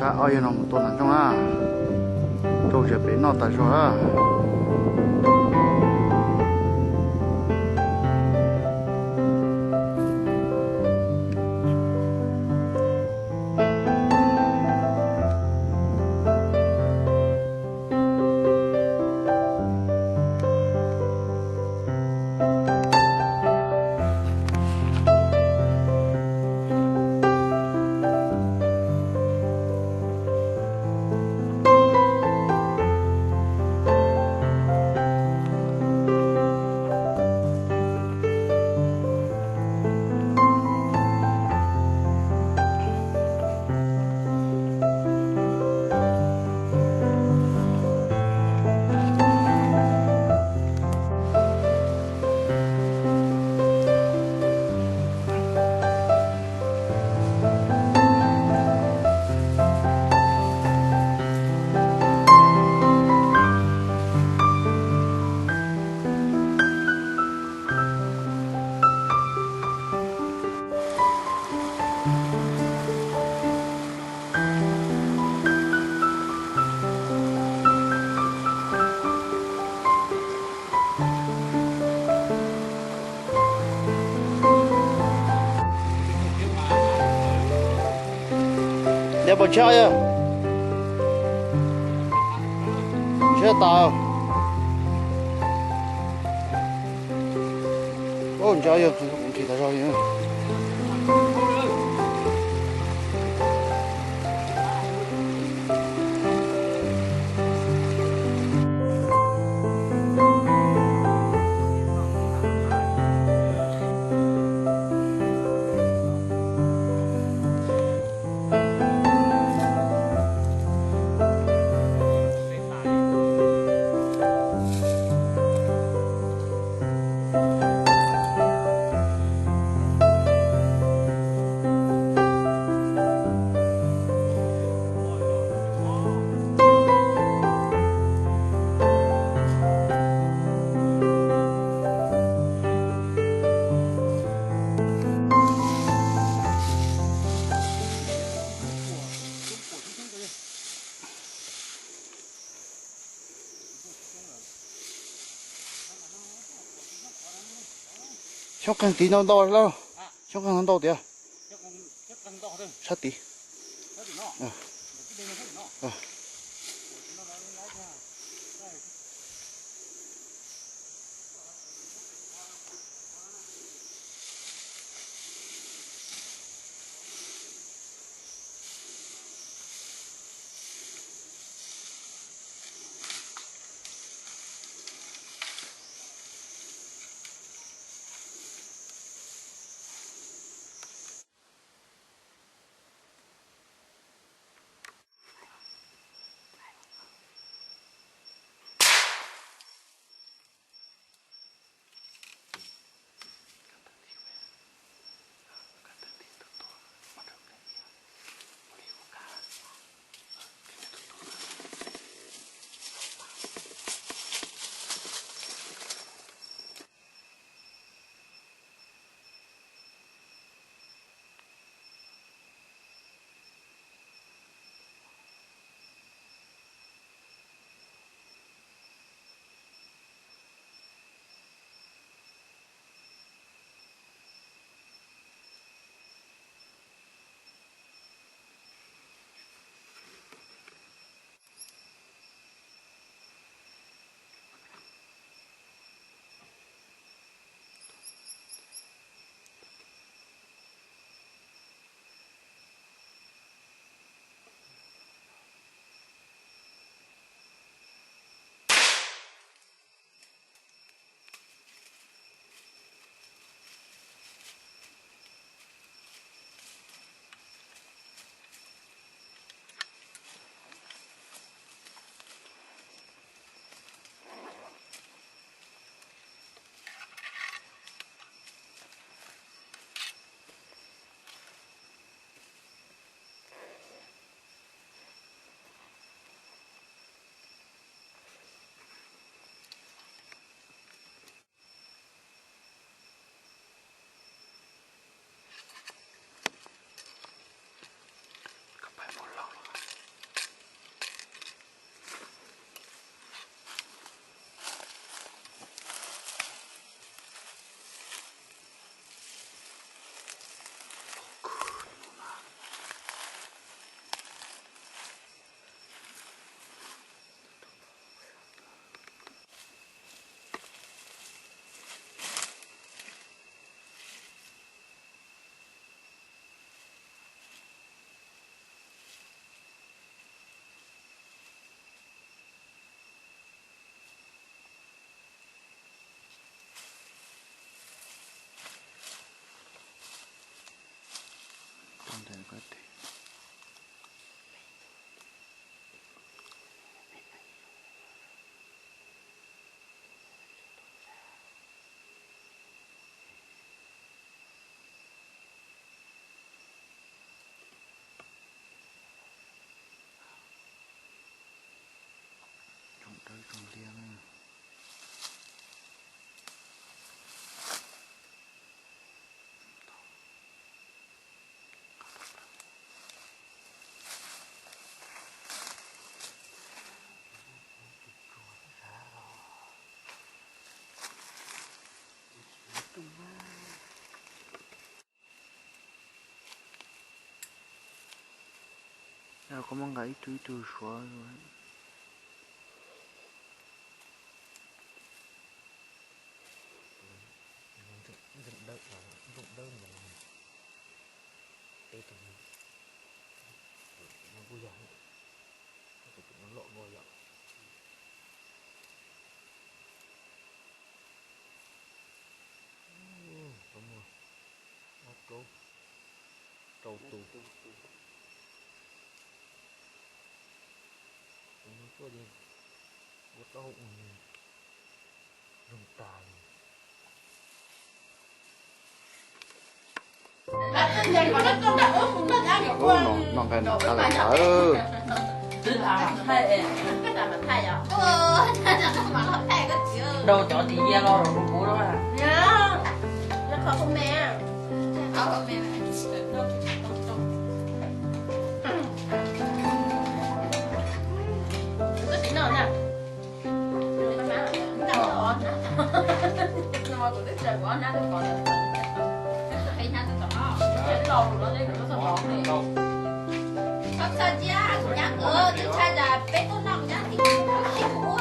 cha ơi nó một tuần là trong á tôi sẽ bị nó tại sao á để bỏ chơi à chơi tàu ôi chơi à cũng chỉ là rồi nhá chắc cần tí nó to lâu chắc cần nó to tí à sát tí có mong gãy túi từ xóa rồi. Rụng đơn mà tê tụi nó vui giỏi tụi nó lộ ngồi giỏi đúng rồi nó trâu tù nó có đi có tao rừng tài nó cái nó là thở đâu chọn thì gia lo rồi cũ đó à nhớ nó khó con mẹ có tí nào nha rồi con má nó on nó của đứa trời của nó còn là hay nó đó cái lon của nó đấy nó sao bóng này không sao chứ nhá cửa đứa trai là bé con nòng nhá thì cái cũ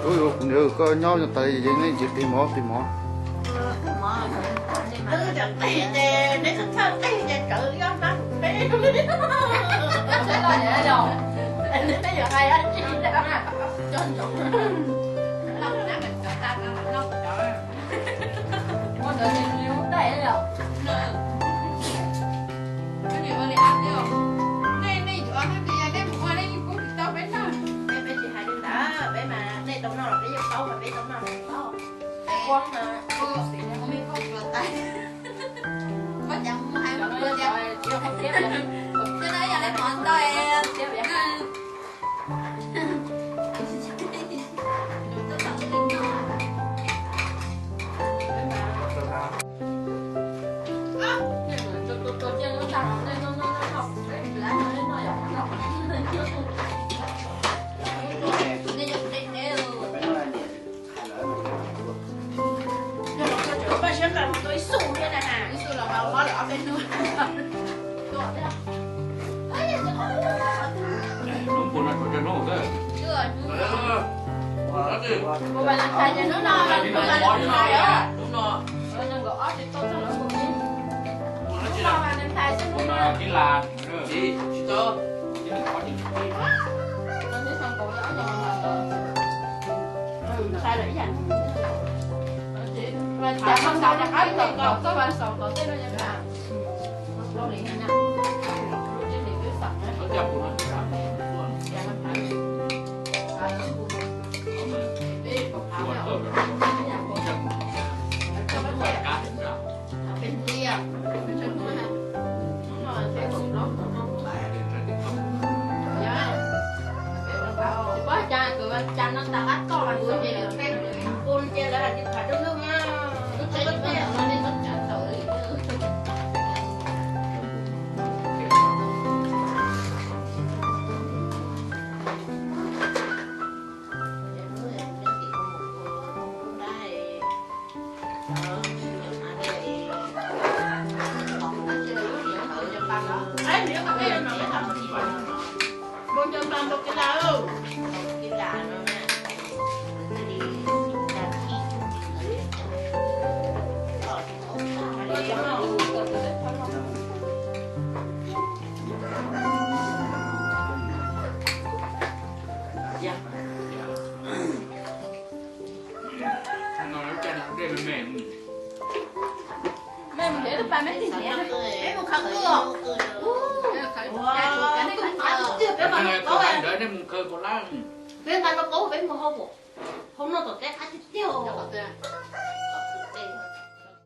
ui nếu có nhau cho tay gì nên chỉ tìm mỏ chẳng tay để nếu thật sao tay để cỡ cho nó bé sẽ là để đâu đến bây giờ hai anh chị đã chân trọng lâu nãy mình cho ta lâu trời con đợi nhìn nhiều tay rồi cái gì mà đi ăn đi không này chỗ ăn thì đem qua đây cũng tao bé thôi bé chị hai đứa đã bé mà này tao nó là bé yêu tao mà bé tao nó là tao con mà không biết không vừa tay có chẳng hai người chơi chưa không tiếp vậy cho nên giờ lấy món thôi em tiếp vậy cô bạn làm thay cho nó no, cô bạn làm thay đó, đúng rồi. Rồi nhân gõ thì tôi cho nó một miếng. Cô bạn làm thay cho nó no. cái là chị cho Nó biết xong cô gõ cho nó thay để dành. Và chả không sao chả cái còn có bạn sầu có tên nó nhân là. Nó liền nha. Trên thì cứ sạch đấy. nó chập của nó Dạ làm thay. Bên kia, bên chân thôi hả? Đúng rồi, phải cùng lắm, không phải. Dạ. Có cha, tụi anh cha nó ta bắt con là người gì là phép con chơi là đi phải trong nước nha. Nó chơi nó đi nó đi nó trả tội. Con cho làm một cái đâu. Cái là nó nè. Cái đi làm chi. mẹ mình để ba mấy tiền nhé mẹ một khăn cửa cái này cũng phải chưa bé mà nó có à đợi đến khơi của lá bé mà nó có bé mà không không nó tổ tét ăn tiêu